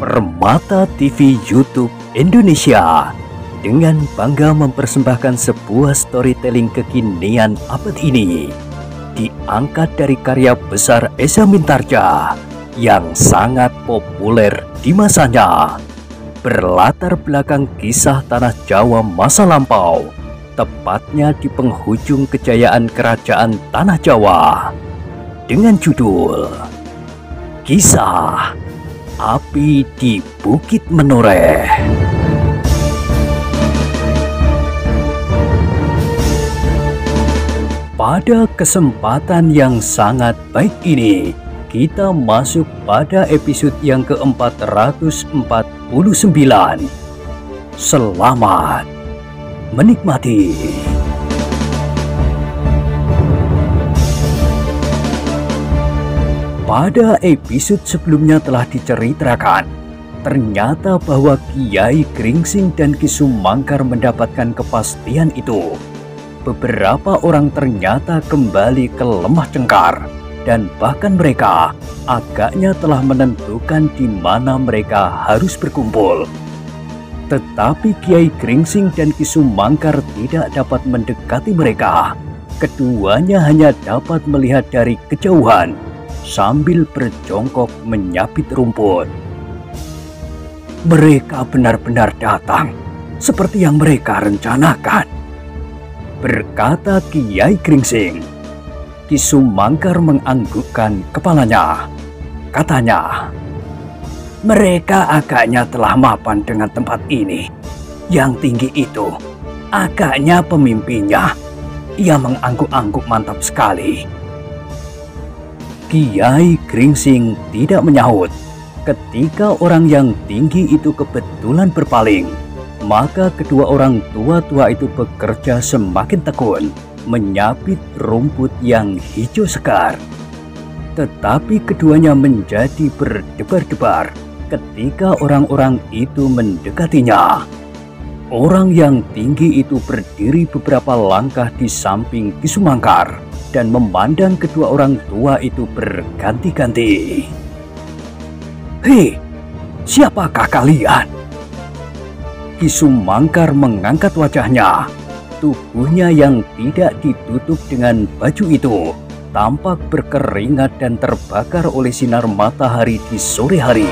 Permata TV YouTube Indonesia dengan bangga mempersembahkan sebuah storytelling kekinian abad ini, diangkat dari karya besar Esa Mintarja yang sangat populer di masanya, berlatar belakang kisah tanah Jawa masa lampau, tepatnya di penghujung kejayaan kerajaan tanah Jawa, dengan judul Kisah Api di Bukit Menoreh. Pada kesempatan yang sangat baik ini, kita masuk pada episode yang ke-449. Selamat menikmati. Pada episode sebelumnya telah diceritakan, ternyata bahwa Kiai Gringsing dan Ki Sumangkar mendapatkan kepastian itu. Beberapa orang ternyata kembali ke Lemah Cengkar, dan bahkan mereka agaknya telah menentukan di mana mereka harus berkumpul. Tetapi Kiai Gringsing dan Ki Sumangkar tidak dapat mendekati mereka. Keduanya hanya dapat melihat dari kejauhan sambil berjongkok menyapit rumput. Mereka benar-benar datang seperti yang mereka rencanakan, berkata Kiai Gringsing. Ki Sumangkar menganggukkan kepalanya. Katanya, mereka agaknya telah mapan dengan tempat ini. Yang tinggi itu agaknya pemimpinnya. Ia mengangguk-angguk mantap sekali. Kiai Gringsing tidak menyahut. Ketika orang yang tinggi itu kebetulan berpaling, maka kedua orang tua-tua itu bekerja semakin tekun menyapit rumput yang hijau segar. Tetapi keduanya menjadi berdebar-debar ketika orang-orang itu mendekatinya. Orang yang tinggi itu berdiri beberapa langkah di samping Ki Sumangkar dan memandang kedua orang tua itu berganti-ganti. Hei, siapakah kalian? Ki Sumangkar mengangkat wajahnya. Tubuhnya yang tidak ditutup dengan baju itu tampak berkeringat dan terbakar oleh sinar matahari di sore hari.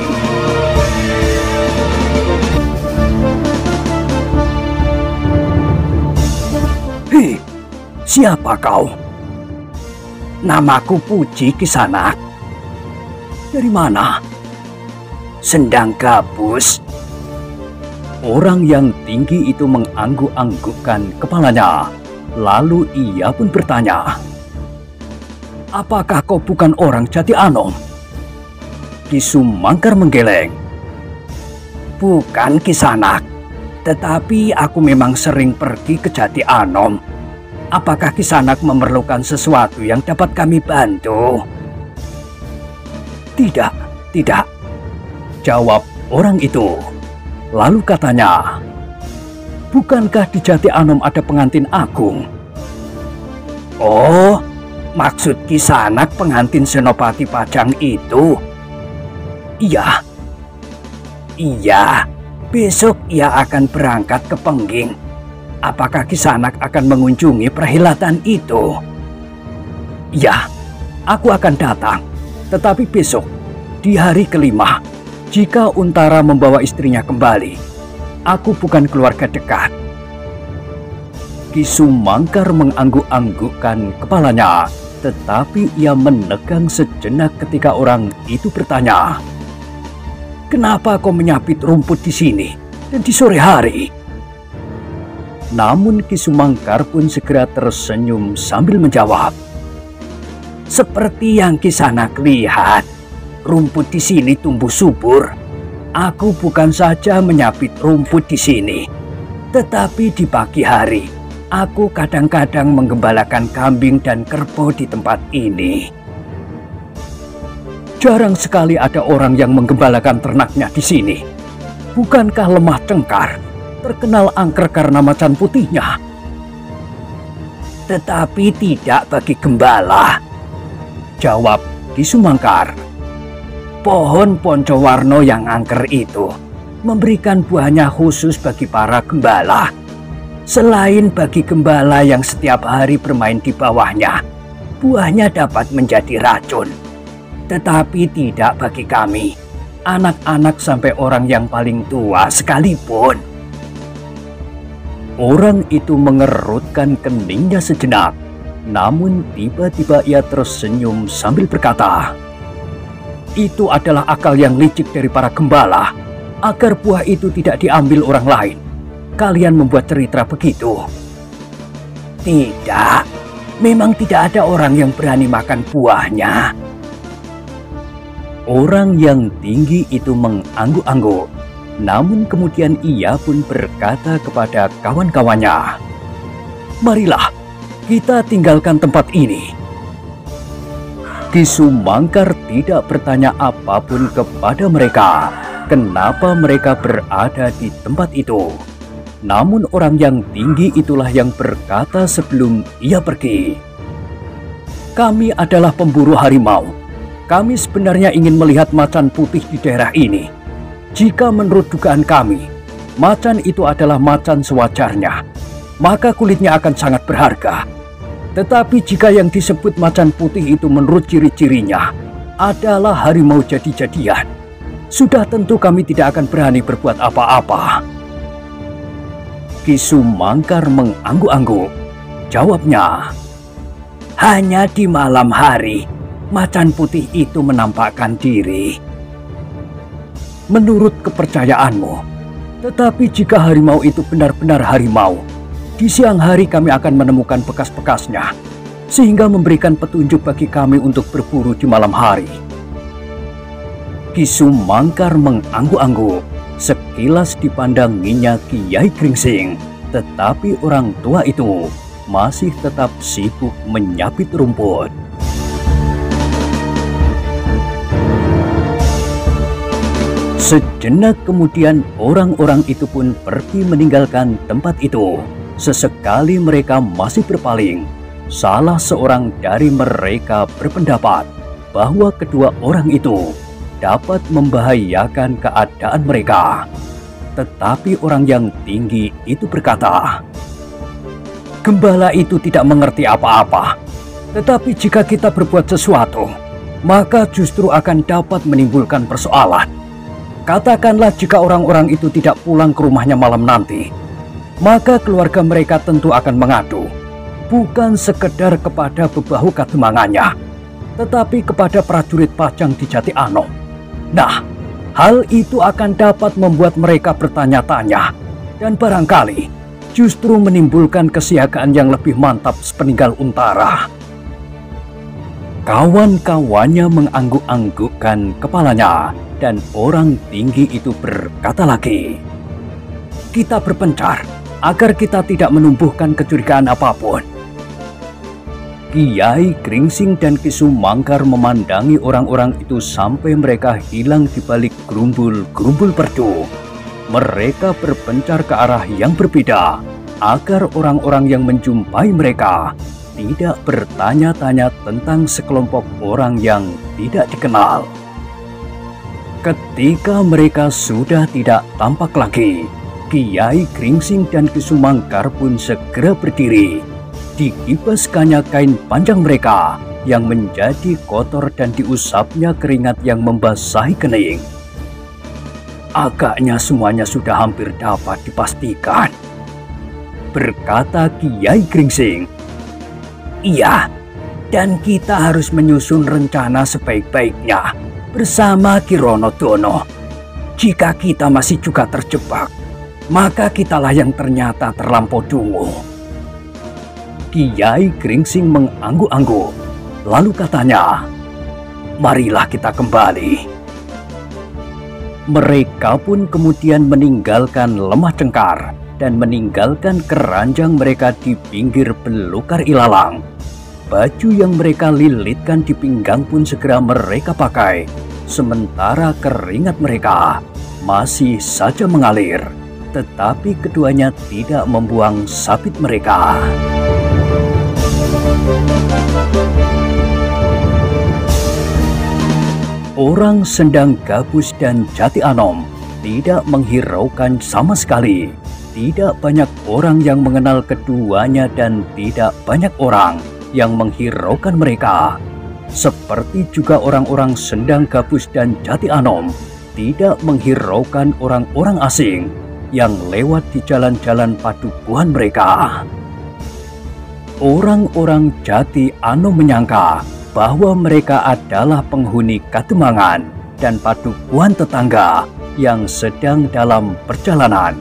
Hei, siapa kau? Namaku Puji Kisanak. Dari mana? Sendang Gabus. Orang yang tinggi itu mengangguk-anggukkan kepalanya. Lalu ia pun bertanya, apakah kau bukan orang Jati Anom? Ki Sumangkar menggeleng. Bukan Kisanak, tetapi aku memang sering pergi ke Jati Anom. Apakah Kisanak memerlukan sesuatu yang dapat kami bantu? Tidak, tidak, jawab orang itu. Lalu katanya, bukankah di Jati Anom ada pengantin agung? Oh, maksud Kisanak pengantin Senopati Pajang itu? Iya. Iya, besok ia akan berangkat ke Pengging. Apakah Kisanak akan mengunjungi perhelatan itu? Ya, aku akan datang. Tetapi besok, di hari kelima, jika Untara membawa istrinya kembali, aku bukan keluarga dekat. Ki Sumangkar mengangguk-anggukkan kepalanya, tetapi ia menegang sejenak ketika orang itu bertanya, kenapa kau menyapit rumput di sini dan di sore hari? Namun Ki Sumangkar pun segera tersenyum sambil menjawab, seperti yang Kisanak lihat, rumput di sini tumbuh subur. Aku bukan saja menyapit rumput di sini, tetapi di pagi hari aku kadang-kadang menggembalakan kambing dan kerbau di tempat ini. Jarang sekali ada orang yang menggembalakan ternaknya di sini. Bukankah Lemah Cengkar terkenal angker karena macan putihnya? Tetapi tidak bagi gembala, jawab Ki Sumangkar. Pohon poncowarno yang angker itu memberikan buahnya khusus bagi para gembala. Selain bagi gembala yang setiap hari bermain di bawahnya, buahnya dapat menjadi racun. Tetapi tidak bagi kami, anak-anak sampai orang yang paling tua sekalipun. Orang itu mengerutkan keningnya sejenak, namun tiba-tiba ia tersenyum sambil berkata, "Itu adalah akal yang licik dari para gembala, agar buah itu tidak diambil orang lain. Kalian membuat cerita begitu." "Tidak, memang tidak ada orang yang berani makan buahnya." Orang yang tinggi itu mengangguk-angguk, namun kemudian ia pun berkata kepada kawan-kawannya, "Marilah, kita tinggalkan tempat ini." Ki Sumangkar tidak bertanya apapun kepada mereka, kenapa mereka berada di tempat itu. Namun orang yang tinggi itulah yang berkata sebelum ia pergi, "Kami adalah pemburu harimau. Kami sebenarnya ingin melihat macan putih di daerah ini. Jika menurut dugaan kami, macan itu adalah macan sewajarnya, maka kulitnya akan sangat berharga. Tetapi jika yang disebut macan putih itu menurut ciri-cirinya adalah harimau jadi-jadian, sudah tentu kami tidak akan berani berbuat apa-apa." Ki Sumangkar mengangguk-angguk. Jawabnya, "Hanya di malam hari macan putih itu menampakkan diri." "Menurut kepercayaanmu, tetapi jika harimau itu benar-benar harimau, di siang hari kami akan menemukan bekas-bekasnya, sehingga memberikan petunjuk bagi kami untuk berburu di malam hari." Ki Sumangkar mengangguk-angguk. Sekilas dipandanginya Kiai Gringsing, tetapi orang tua itu masih tetap sibuk menyabit rumput. Sejenak kemudian orang-orang itu pun pergi meninggalkan tempat itu. Sesekali mereka masih berpaling. Salah seorang dari mereka berpendapat bahwa kedua orang itu dapat membahayakan keadaan mereka. Tetapi orang yang tinggi itu berkata, "Gembala itu tidak mengerti apa-apa. Tetapi jika kita berbuat sesuatu, maka justru akan dapat menimbulkan persoalan. Katakanlah jika orang-orang itu tidak pulang ke rumahnya malam nanti, maka keluarga mereka tentu akan mengadu, bukan sekedar kepada bebahu kademangannya, tetapi kepada prajurit Pajang di Jati Anom. Nah, hal itu akan dapat membuat mereka bertanya-tanya, dan barangkali justru menimbulkan kesiagaan yang lebih mantap sepeninggal Untara." Kawan-kawannya mengangguk-anggukkan kepalanya, dan orang tinggi itu berkata lagi, "Kita berpencar agar kita tidak menumbuhkan kecurigaan apapun." Kiai Gringsing dan Ki Sumangkar memandangi orang-orang itu sampai mereka hilang di balik gerumbul-gerumbul perdu. Mereka berpencar ke arah yang berbeda, agar orang-orang yang menjumpai mereka tidak bertanya-tanya tentang sekelompok orang yang tidak dikenal. Ketika mereka sudah tidak tampak lagi, Kiai Gringsing dan Ki Sumangkar pun segera berdiri. Dikibaskannya kain panjang mereka yang menjadi kotor dan diusapnya keringat yang membasahi kening. "Agaknya semuanya sudah hampir dapat dipastikan," berkata Kiai Gringsing. "Iya, dan kita harus menyusun rencana sebaik-baiknya bersama Ki Ronodono. Jika kita masih juga terjebak, maka kitalah yang ternyata terlampau dungu." Kiai Gringsing mengangguk-angguk, lalu katanya, "Marilah kita kembali." Mereka pun kemudian meninggalkan Lemah Cengkar dan meninggalkan keranjang mereka di pinggir Belukar Ilalang. Baju yang mereka lilitkan di pinggang pun segera mereka pakai, sementara keringat mereka masih saja mengalir, tetapi keduanya tidak membuang sabit mereka. Orang Sendang Gabus dan Jati Anom tidak menghiraukan sama sekali. Tidak banyak orang yang mengenal keduanya dan tidak banyak orang yang menghiraukan mereka. Seperti juga orang-orang Sendang Gabus dan Jati Anom tidak menghiraukan orang-orang asing yang lewat di jalan-jalan padukuhan mereka. Orang-orang Jati Anom menyangka bahwa mereka adalah penghuni Kademangan dan padukuhan tetangga yang sedang dalam perjalanan,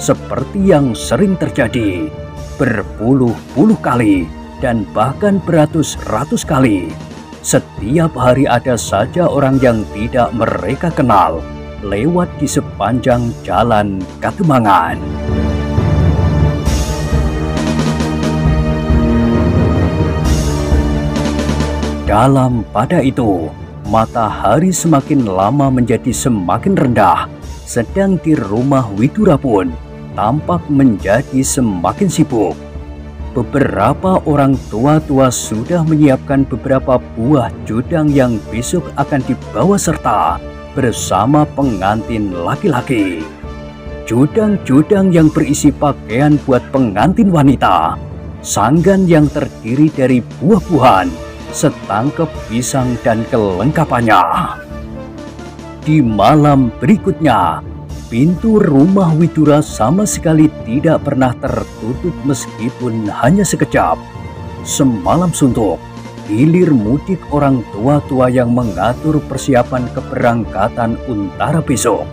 seperti yang sering terjadi berpuluh-puluh kali dan bahkan beratus-ratus kali. Setiap hari ada saja orang yang tidak mereka kenal lewat di sepanjang jalan Kademangan. Dalam pada itu, matahari semakin lama menjadi semakin rendah, sedang di rumah Widura pun tampak menjadi semakin sibuk. Beberapa orang tua-tua sudah menyiapkan beberapa buah judang yang besok akan dibawa serta bersama pengantin laki-laki. Judang-judang yang berisi pakaian buat pengantin wanita, sanggan yang terdiri dari buah-buahan, setangkep pisang dan kelengkapannya. Di malam berikutnya, pintu rumah Widura sama sekali tidak pernah tertutup meskipun hanya sekejap. Semalam suntuk, hilir mudik orang tua-tua yang mengatur persiapan keberangkatan Untara besok.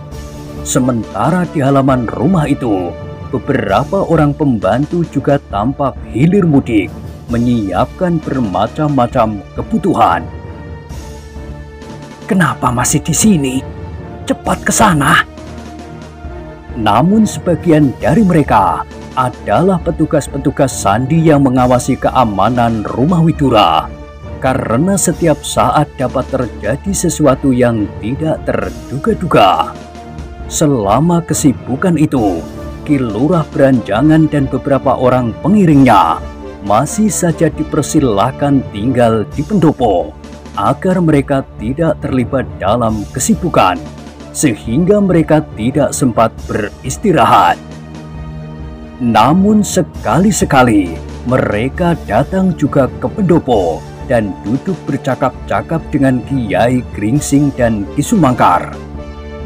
Sementara di halaman rumah itu, beberapa orang pembantu juga tampak hilir mudik, menyiapkan bermacam-macam kebutuhan. "Kenapa masih di sini? Cepat ke sana!" Namun sebagian dari mereka adalah petugas-petugas sandi yang mengawasi keamanan rumah Widura, karena setiap saat dapat terjadi sesuatu yang tidak terduga-duga. Selama kesibukan itu, Ki Lurah Beranjangan dan beberapa orang pengiringnya masih saja dipersilahkan tinggal di pendopo agar mereka tidak terlibat dalam kesibukan, sehingga mereka tidak sempat beristirahat. Namun sekali-sekali mereka datang juga ke pendopo dan duduk bercakap-cakap dengan Kiai Gringsing dan Ki Sumangkar.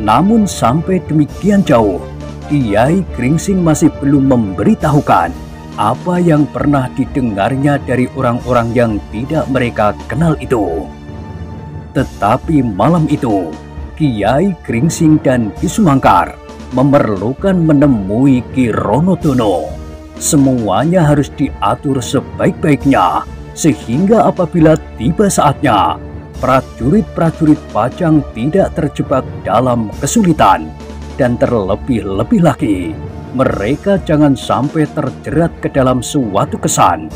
Namun sampai demikian jauh, Kiai Gringsing masih belum memberitahukan apa yang pernah didengarnya dari orang-orang yang tidak mereka kenal itu. Tetapi malam itu, Kiai Gringsing dan Ki Sumangkar memerlukan menemui Ki Ronodono. Semuanya harus diatur sebaik-baiknya, sehingga apabila tiba saatnya, prajurit-prajurit Pajang tidak terjebak dalam kesulitan, dan terlebih-lebih lagi, mereka jangan sampai terjerat ke dalam suatu kesan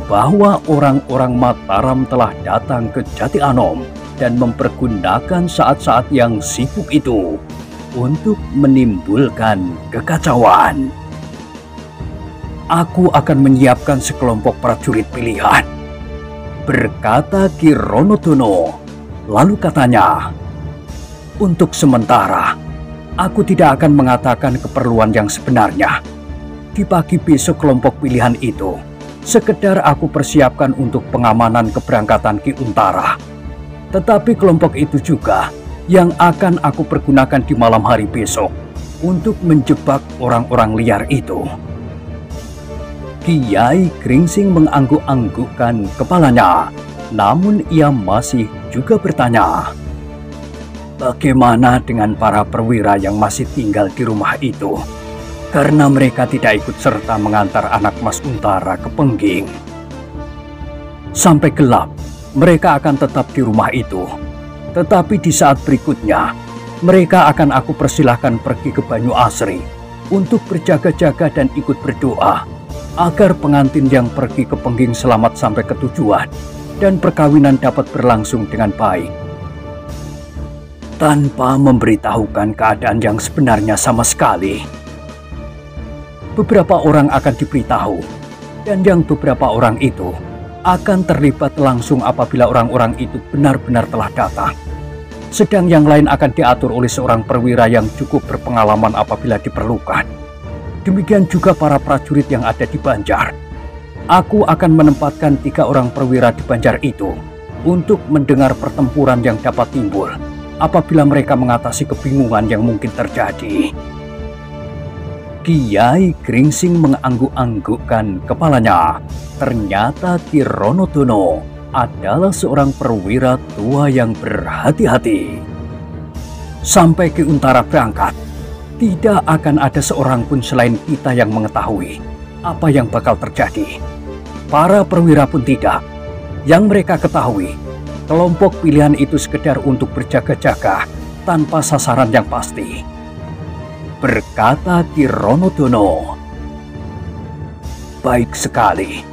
bahwa orang-orang Mataram telah datang ke Jati Anom dan mempergunakan saat-saat yang sibuk itu untuk menimbulkan kekacauan. "Aku akan menyiapkan sekelompok prajurit pilihan," berkata Ki Ronodono. Lalu katanya, "Untuk sementara, aku tidak akan mengatakan keperluan yang sebenarnya. Di pagi besok kelompok pilihan itu sekedar aku persiapkan untuk pengamanan keberangkatan Ki Untara. Tetapi kelompok itu juga yang akan aku pergunakan di malam hari besok untuk menjebak orang-orang liar itu." Kiai Gringsing mengangguk-anggukkan kepalanya, namun ia masih juga bertanya, "Bagaimana dengan para perwira yang masih tinggal di rumah itu? Karena mereka tidak ikut serta mengantar anak Mas Untara ke Pengging. Sampai gelap, mereka akan tetap di rumah itu. Tetapi di saat berikutnya, mereka akan aku persilahkan pergi ke Banyu Asri untuk berjaga-jaga dan ikut berdoa agar pengantin yang pergi ke Pengging selamat sampai ke tujuan dan perkawinan dapat berlangsung dengan baik." Tanpa memberitahukan keadaan yang sebenarnya sama sekali. Beberapa orang akan diberitahu, dan yang beberapa orang itu akan terlibat langsung apabila orang-orang itu benar-benar telah datang. Sedang yang lain akan diatur oleh seorang perwira yang cukup berpengalaman apabila diperlukan. Demikian juga para prajurit yang ada di Banjar. Aku akan menempatkan 3 orang perwira di Banjar itu untuk mendengar pertempuran yang dapat timbul apabila mereka mengatasi kebingungan yang mungkin terjadi. Kiai Gringsing mengangguk-anggukkan kepalanya. Ternyata Ki Ronodono adalah seorang perwira tua yang berhati-hati. Sampai Ki Untara berangkat, tidak akan ada seorang pun selain kita yang mengetahui apa yang bakal terjadi. Para perwira pun tidak. Yang mereka ketahui, kelompok pilihan itu sekedar untuk berjaga-jaga tanpa sasaran yang pasti. Berkata Ki Ronodono. Baik sekali.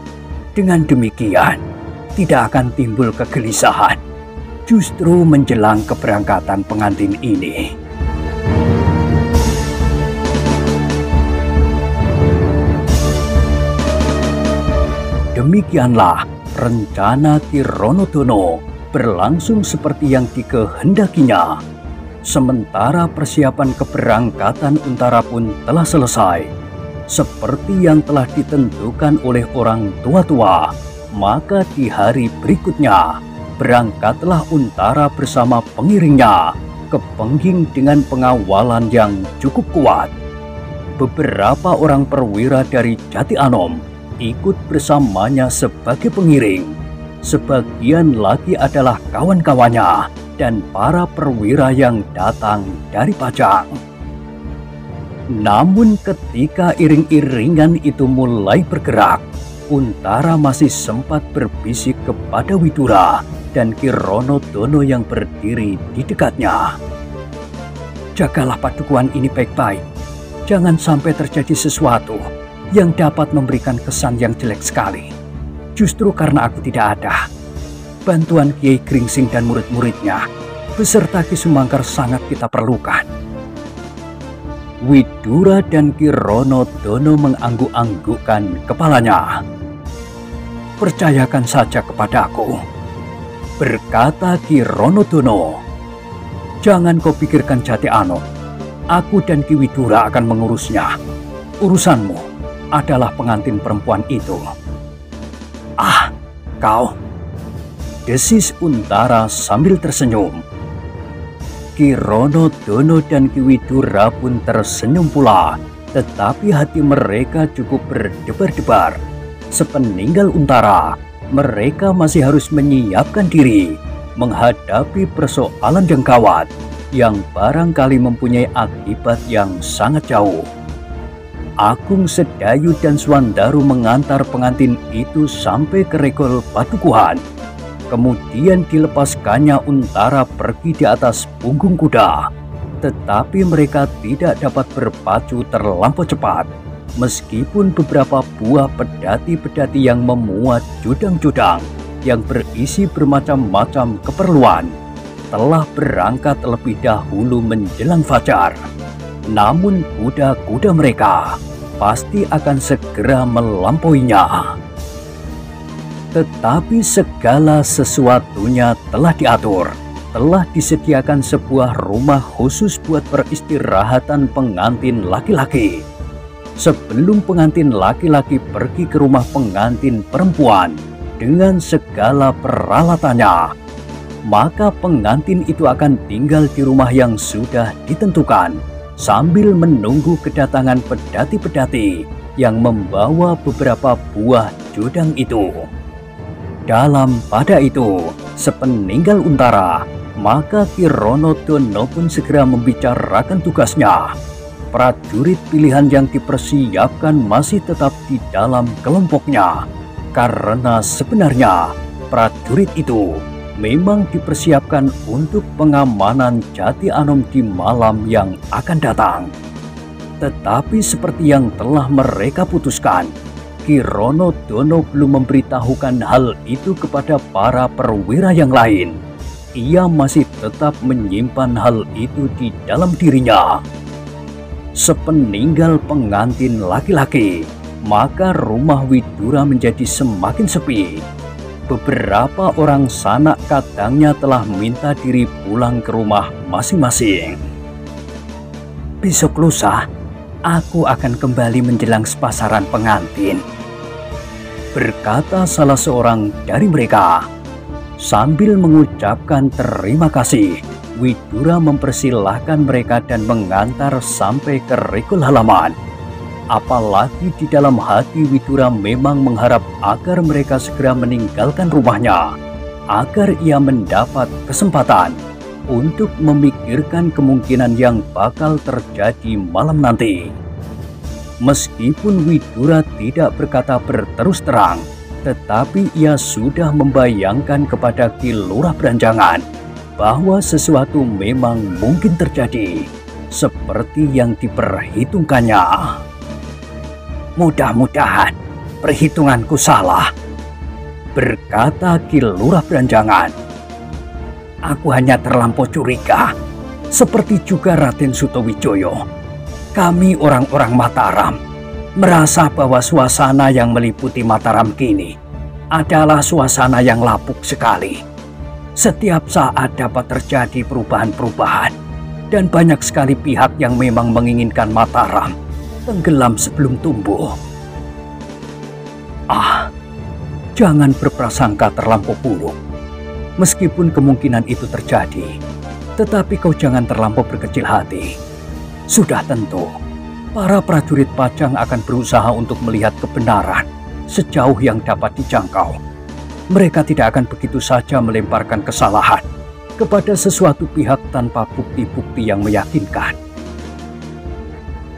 Dengan demikian, tidak akan timbul kegelisahan justru menjelang keberangkatan pengantin ini. Demikianlah rencana Ki Ronodono berlangsung seperti yang dikehendakinya. Sementara persiapan keberangkatan Untara pun telah selesai, seperti yang telah ditentukan oleh orang tua-tua. Maka di hari berikutnya berangkatlah Untara bersama pengiringnya ke Pengging dengan pengawalan yang cukup kuat. Beberapa orang perwira dari Jati Anom ikut bersamanya sebagai pengiring. Sebagian lagi adalah kawan-kawannya dan para perwira yang datang dari Pajang. Namun ketika iring-iringan itu mulai bergerak, Untara masih sempat berbisik kepada Widura dan Ki Ronodono yang berdiri di dekatnya. Jagalah padukuan ini baik-baik. Jangan sampai terjadi sesuatu yang dapat memberikan kesan yang jelek sekali. Justru karena aku tidak ada, bantuan Kiai Gringsing dan murid-muridnya beserta Ki Sumangkar sangat kita perlukan. Widura dan Ki Ronodono mengangguk-anggukkan kepalanya. Percayakan saja kepadaku, berkata Ki Ronodono. Jangan kau pikirkan Jati Anom. Aku dan Ki Widura akan mengurusnya. Urusanmu adalah pengantin perempuan itu. Ah, kau, desis Untara sambil tersenyum. Ki Ronodono dan Ki Widura pun tersenyum pula, tetapi hati mereka cukup berdebar-debar. Sepeninggal Untara, mereka masih harus menyiapkan diri menghadapi persoalan yang gawat yang barangkali mempunyai akibat yang sangat jauh. Agung Sedayu dan Swandaru mengantar pengantin itu sampai ke regol padukuhan. Kemudian dilepaskannya Untara pergi di atas punggung kuda. Tetapi mereka tidak dapat berpacu terlampau cepat, meskipun beberapa buah pedati-pedati yang memuat judang-judang yang berisi bermacam-macam keperluan telah berangkat lebih dahulu menjelang fajar. Namun kuda-kuda mereka pasti akan segera melampauinya. Tetapi segala sesuatunya telah diatur. Telah disediakan sebuah rumah khusus buat peristirahatan pengantin laki-laki. Sebelum pengantin laki-laki pergi ke rumah pengantin perempuan dengan segala peralatannya, maka pengantin itu akan tinggal di rumah yang sudah ditentukan sambil menunggu kedatangan pedati-pedati yang membawa beberapa buah judang itu. Dalam pada itu, sepeninggal Untara, maka Ki Ronodono pun segera membicarakan tugasnya. Prajurit pilihan yang dipersiapkan masih tetap di dalam kelompoknya, karena sebenarnya prajurit itu memang dipersiapkan untuk pengamanan Jati Anom di malam yang akan datang. Tetapi seperti yang telah mereka putuskan, Ki Ronodono belum memberitahukan hal itu kepada para perwira yang lain. Ia masih tetap menyimpan hal itu di dalam dirinya. Sepeninggal pengantin laki-laki, maka rumah Widura menjadi semakin sepi. beberapa orang sanak kadangnya telah minta diri pulang ke rumah masing-masing. Besok lusa, aku akan kembali menjelang sepasaran pengantin, berkata salah seorang dari mereka. Sambil mengucapkan terima kasih, Widura mempersilahkan mereka dan mengantar sampai ke regol halaman. Apalagi di dalam hati Widura memang mengharap agar mereka segera meninggalkan rumahnya, agar ia mendapat kesempatan untuk memikirkan kemungkinan yang bakal terjadi malam nanti. Meskipun Widura tidak berkata berterus terang, tetapi ia sudah membayangkan kepada Ki Lurah Beranjangan bahwa sesuatu memang mungkin terjadi seperti yang diperhitungkannya. Mudah-mudahan perhitunganku salah, berkata Ki Lurah Beranjangan. Aku hanya terlampau curiga, seperti juga Raden Sutowijoyo. Kami orang-orang Mataram merasa bahwa suasana yang meliputi Mataram kini adalah suasana yang lapuk sekali. Setiap saat dapat terjadi perubahan-perubahan, dan banyak sekali pihak yang memang menginginkan Mataram tenggelam sebelum tumbuh. Jangan berprasangka terlampau buruk. Meskipun kemungkinan itu terjadi, tetapi kau jangan terlampau berkecil hati. Sudah tentu, para prajurit Pajang akan berusaha untuk melihat kebenaran sejauh yang dapat dijangkau. Mereka tidak akan begitu saja melemparkan kesalahan kepada sesuatu pihak tanpa bukti-bukti yang meyakinkan.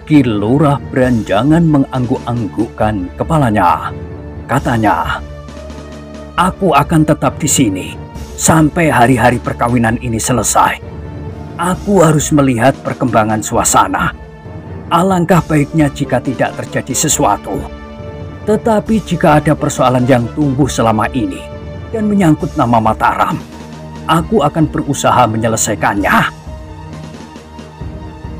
Ki Lurah Beranjangan mengangguk-anggukkan kepalanya. Katanya, aku akan tetap di sini sampai hari-hari perkawinan ini selesai. Aku harus melihat perkembangan suasana. Alangkah baiknya jika tidak terjadi sesuatu. Tetapi jika ada persoalan yang tumbuh selama ini dan menyangkut nama Mataram, aku akan berusaha menyelesaikannya.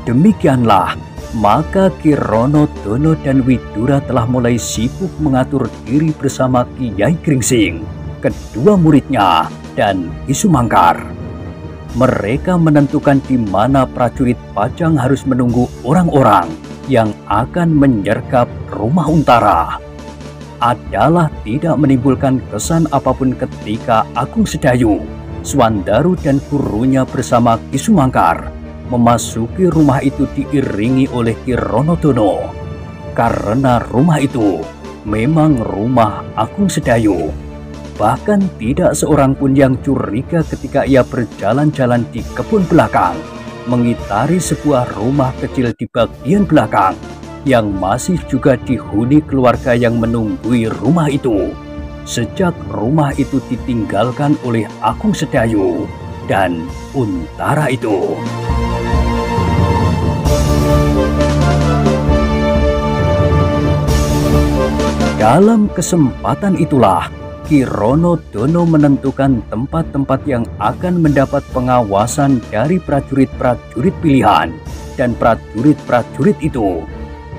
Demikianlah, maka Ki Rono Dono dan Widura telah mulai sibuk mengatur diri bersama Kiai Gringsing, kedua muridnya, dan Ki Sumangkar. Mereka menentukan di mana prajurit Pajang harus menunggu orang-orang yang akan menyergap rumah Untara. Adalah tidak menimbulkan kesan apapun ketika Agung Sedayu, Swandaru dan gurunya bersama Ki Sumangkar memasuki rumah itu diiringi oleh Ki Rono Dono. Karena rumah itu memang rumah Agung Sedayu. Bahkan tidak seorang pun yang curiga ketika ia berjalan-jalan di kebun belakang, mengitari sebuah rumah kecil di bagian belakang yang masih juga dihuni keluarga yang menunggui rumah itu sejak rumah itu ditinggalkan oleh Agung Sedayu dan Untara itu. Dalam kesempatan itulah Ki Rono Dono menentukan tempat-tempat yang akan mendapat pengawasan dari prajurit-prajurit pilihan, dan prajurit-prajurit itu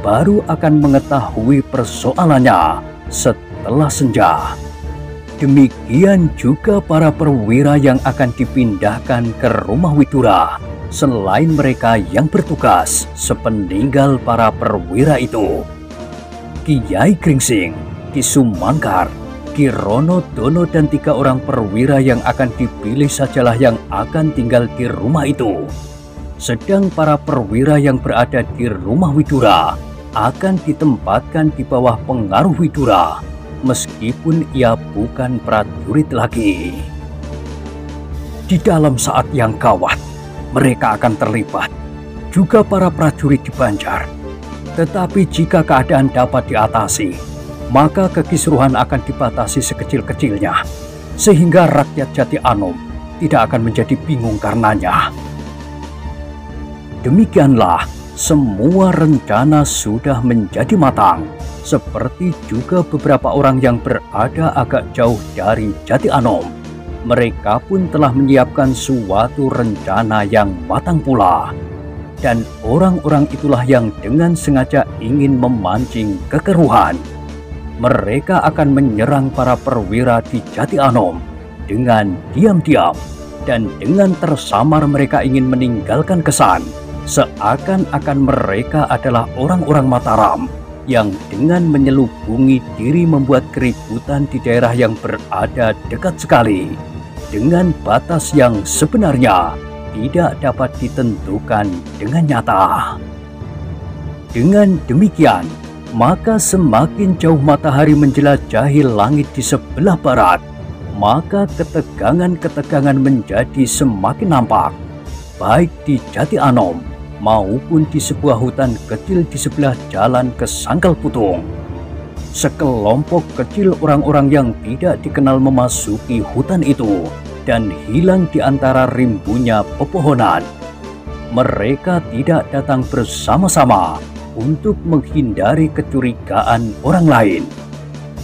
baru akan mengetahui persoalannya setelah senja. Demikian juga para perwira yang akan dipindahkan ke rumah Widura, selain mereka yang bertugas sepeninggal para perwira itu. Kiai Gringsing, Ki Sumangkar, Ki Rono Dono dan 3 orang perwira yang akan dipilih sajalah yang akan tinggal di rumah itu. Sedang para perwira yang berada di rumah Widura akan ditempatkan di bawah pengaruh Widura, meskipun ia bukan prajurit lagi. Di dalam saat yang gawat, mereka akan terlibat, juga para prajurit di Banjar. Tetapi jika keadaan dapat diatasi, maka kekisruhan akan dibatasi sekecil-kecilnya, sehingga rakyat Jati Anom tidak akan menjadi bingung karenanya. Demikianlah, semua rencana sudah menjadi matang, seperti juga beberapa orang yang berada agak jauh dari Jati Anom. Mereka pun telah menyiapkan suatu rencana yang matang pula. Dan orang-orang itulah yang dengan sengaja ingin memancing kekeruhan. mereka akan menyerang para perwira di Jati Anom dengan diam-diam, dan dengan tersamar mereka ingin meninggalkan kesan seakan-akan mereka adalah orang-orang Mataram yang dengan menyelubungi diri membuat keributan di daerah yang berada dekat sekali dengan batas yang sebenarnya tidak dapat ditentukan dengan nyata. Dengan demikian, maka semakin jauh matahari menjelajahi langit di sebelah barat, maka ketegangan-ketegangan menjadi semakin nampak, baik di Jati Anom maupun di sebuah hutan kecil di sebelah jalan ke Sangkal Putung. Sekelompok kecil orang-orang yang tidak dikenal memasuki hutan itu dan hilang di antara rimbunya pepohonan. Mereka tidak datang bersama-sama untuk menghindari kecurigaan orang lain.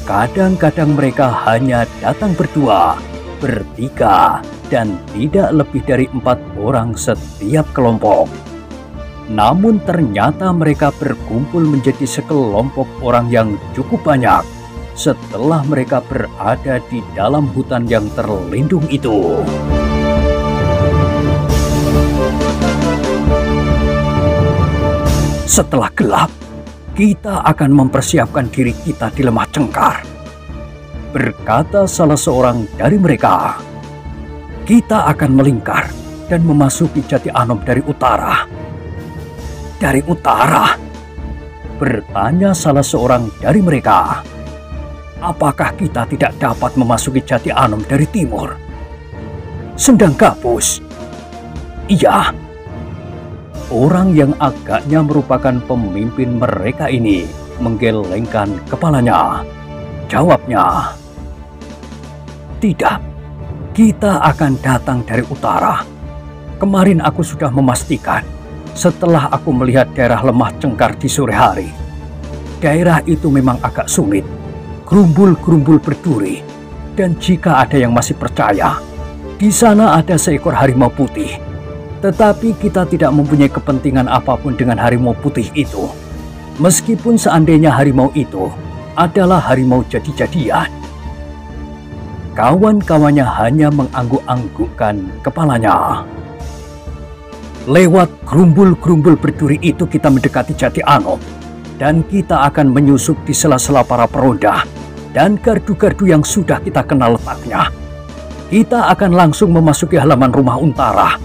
Kadang-kadang mereka hanya datang berdua, bertiga, dan tidak lebih dari 4 orang setiap kelompok. Namun ternyata mereka berkumpul menjadi sekelompok orang yang cukup banyak setelah mereka berada di dalam hutan yang terlindung itu. Setelah gelap, kita akan mempersiapkan diri kita di Lemah Cengkar, berkata salah seorang dari mereka. Kita akan melingkar dan memasuki Jati Anom dari utara. Dari utara? Bertanya salah seorang dari mereka. Apakah kita tidak dapat memasuki Jati Anom dari timur? Sendang Gabus? Iya. Orang yang agaknya merupakan pemimpin mereka ini menggelengkan kepalanya. Jawabnya, tidak, kita akan datang dari utara. Kemarin aku sudah memastikan setelah aku melihat daerah Lemah Cengkar di sore hari. Daerah itu memang agak sulit, gerumbul-gerumbul berduri, dan jika ada yang masih percaya, di sana ada seekor harimau putih. Tetapi kita tidak mempunyai kepentingan apapun dengan harimau putih itu. Meskipun seandainya harimau itu adalah harimau jadi-jadian. Kawan-kawannya hanya mengangguk-anggukkan kepalanya. Lewat gerumbul-gerumbul berduri itu kita mendekati Jati Anom, dan kita akan menyusup di sela-sela para peronda dan gardu-gardu yang sudah kita kenal letaknya. Kita akan langsung memasuki halaman rumah Untara.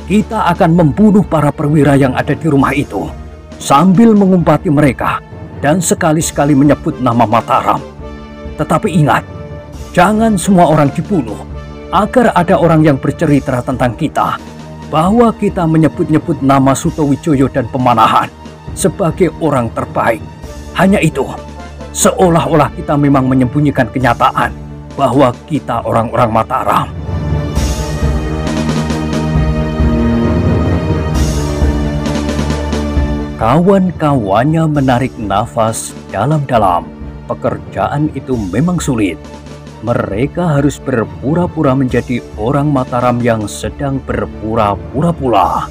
Kita akan membunuh para perwira yang ada di rumah itu sambil mengumpati mereka dan sekali-sekali menyebut nama Mataram. Tetapi ingat, jangan semua orang dibunuh, agar ada orang yang bercerita tentang kita bahwa kita menyebut-nyebut nama Sutowijoyo dan Pemanahan sebagai orang terbaik. Hanya itu, seolah-olah kita memang menyembunyikan kenyataan bahwa kita orang-orang Mataram. Kawan-kawannya menarik nafas dalam-dalam. Pekerjaan itu memang sulit. Mereka harus berpura-pura menjadi orang Mataram yang sedang berpura-pura pula.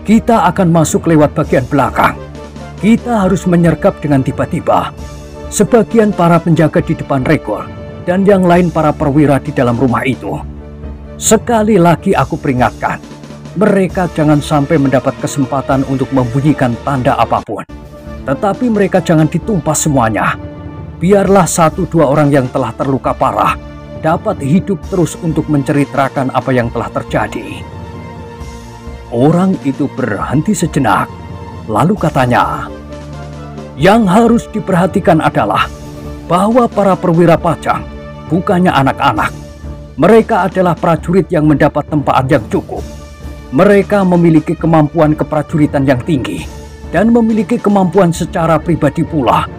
Kita akan masuk lewat bagian belakang. Kita harus menyergap dengan tiba-tiba. Sebagian para penjaga di depan regol dan yang lain para perwira di dalam rumah itu. Sekali lagi aku peringatkan, mereka jangan sampai mendapat kesempatan untuk membunyikan tanda apapun. Tetapi mereka jangan ditumpas semuanya. Biarlah 1-2 orang yang telah terluka parah dapat hidup terus untuk menceritakan apa yang telah terjadi. Orang itu berhenti sejenak, lalu katanya, yang harus diperhatikan adalah bahwa para perwira Pajang bukannya anak-anak. Mereka adalah prajurit yang mendapat tempaan yang cukup. Mereka memiliki kemampuan keprajuritan yang tinggi dan memiliki kemampuan secara pribadi pula.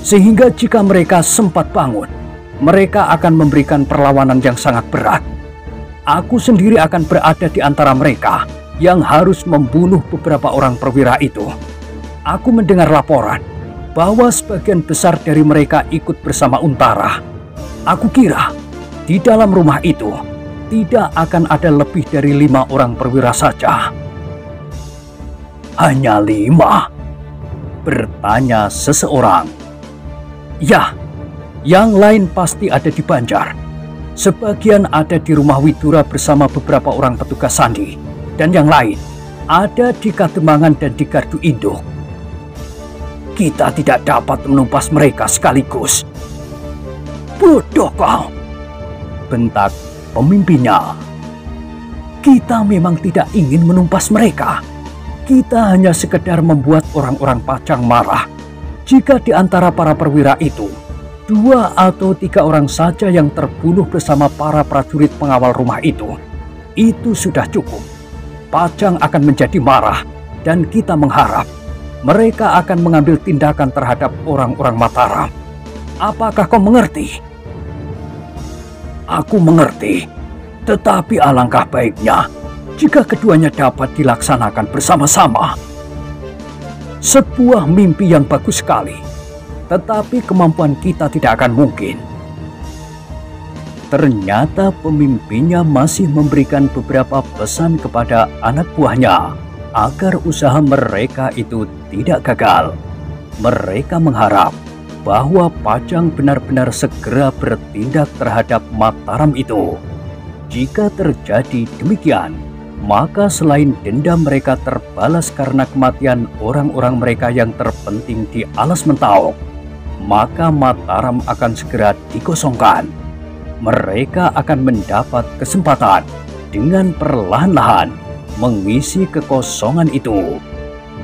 Sehingga jika mereka sempat bangun, mereka akan memberikan perlawanan yang sangat berat. Aku sendiri akan berada di antara mereka yang harus membunuh beberapa orang perwira itu. Aku mendengar laporan bahwa sebagian besar dari mereka ikut bersama Untara. Aku kira di dalam rumah itu tidak akan ada lebih dari 5 orang perwira saja. Hanya 5? Bertanya seseorang. Ya, yang lain pasti ada di Banjar. Sebagian ada di rumah Widura bersama beberapa orang petugas sandi. Dan yang lain ada di Kademangan dan di Gardu Induk. Kita tidak dapat menumpas mereka sekaligus. Bodoh kau, bentak pemimpinnya. Kita memang tidak ingin menumpas mereka. Kita hanya sekedar membuat orang-orang Pajang marah. Jika di antara para perwira itu, 2 atau 3 orang saja yang terbunuh bersama para prajurit pengawal rumah itu sudah cukup. Pajang akan menjadi marah dan kita mengharap mereka akan mengambil tindakan terhadap orang-orang Mataram. Apakah kau mengerti? Aku mengerti, tetapi alangkah baiknya jika keduanya dapat dilaksanakan bersama-sama. Sebuah mimpi yang bagus sekali, tetapi kemampuan kita tidak akan mungkin. Ternyata pemimpinnya masih memberikan beberapa pesan kepada anak buahnya agar usaha mereka itu tidak gagal. Mereka mengharap bahwa Pajang benar-benar segera bertindak terhadap Mataram itu. Jika terjadi demikian, maka selain dendam mereka terbalas karena kematian orang-orang mereka yang terpenting di Alas Mentauk, maka Mataram akan segera dikosongkan. Mereka akan mendapat kesempatan dengan perlahan-lahan mengisi kekosongan itu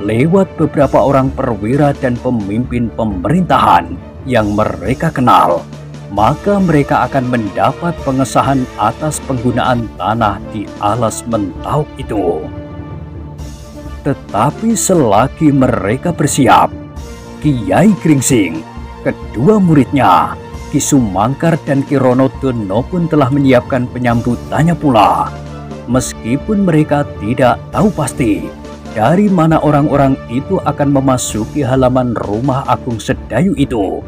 lewat beberapa orang perwira dan pemimpin pemerintahan yang mereka kenal. Maka mereka akan mendapat pengesahan atas penggunaan tanah di Alas Mentauk itu. Tetapi selagi mereka bersiap, Kiai Gringsing, kedua muridnya, Ki Sumangkar dan Ki Ronodono pun telah menyiapkan penyambutannya pula. Meskipun mereka tidak tahu pasti dari mana orang-orang itu akan memasuki halaman rumah Agung Sedayu itu,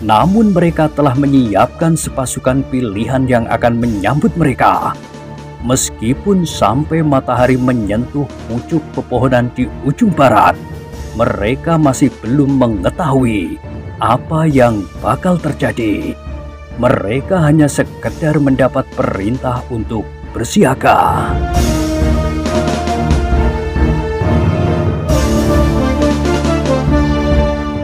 namun mereka telah menyiapkan sepasukan pilihan yang akan menyambut mereka. Meskipun sampai matahari menyentuh pucuk pepohonan di ujung barat, mereka masih belum mengetahui apa yang bakal terjadi. Mereka hanya sekedar mendapat perintah untuk bersiaga.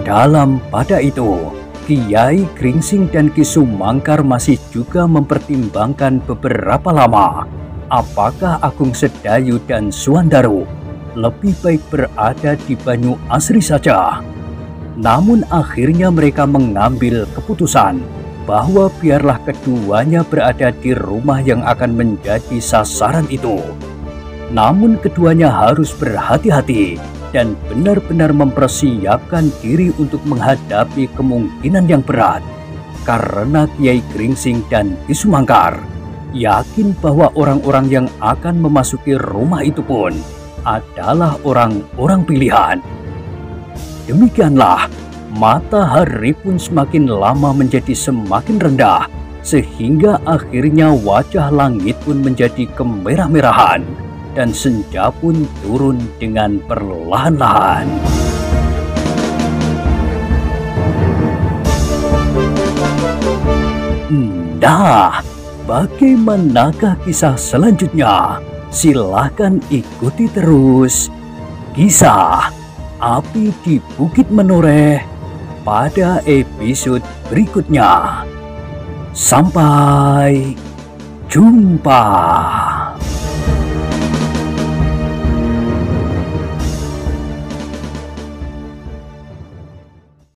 Dalam pada itu, Kiai Gringsing dan Ki Sumangkar masih juga mempertimbangkan beberapa lama apakah Agung Sedayu dan Suwandaru lebih baik berada di Banyu Asri saja. Namun akhirnya mereka mengambil keputusan bahwa biarlah keduanya berada di rumah yang akan menjadi sasaran itu. Namun keduanya harus berhati-hati dan benar-benar mempersiapkan diri untuk menghadapi kemungkinan yang berat. Karena Kiai Gringsing dan Ki Sumangkar yakin bahwa orang-orang yang akan memasuki rumah itu pun adalah orang-orang pilihan. Demikianlah, matahari pun semakin lama menjadi semakin rendah, sehingga akhirnya wajah langit pun menjadi kemerah-merahan dan senja pun turun dengan perlahan-lahan. Nah, bagaimanakah kisah selanjutnya? Silahkan ikuti terus kisah Api di Bukit Menoreh pada episode berikutnya. Sampai jumpa.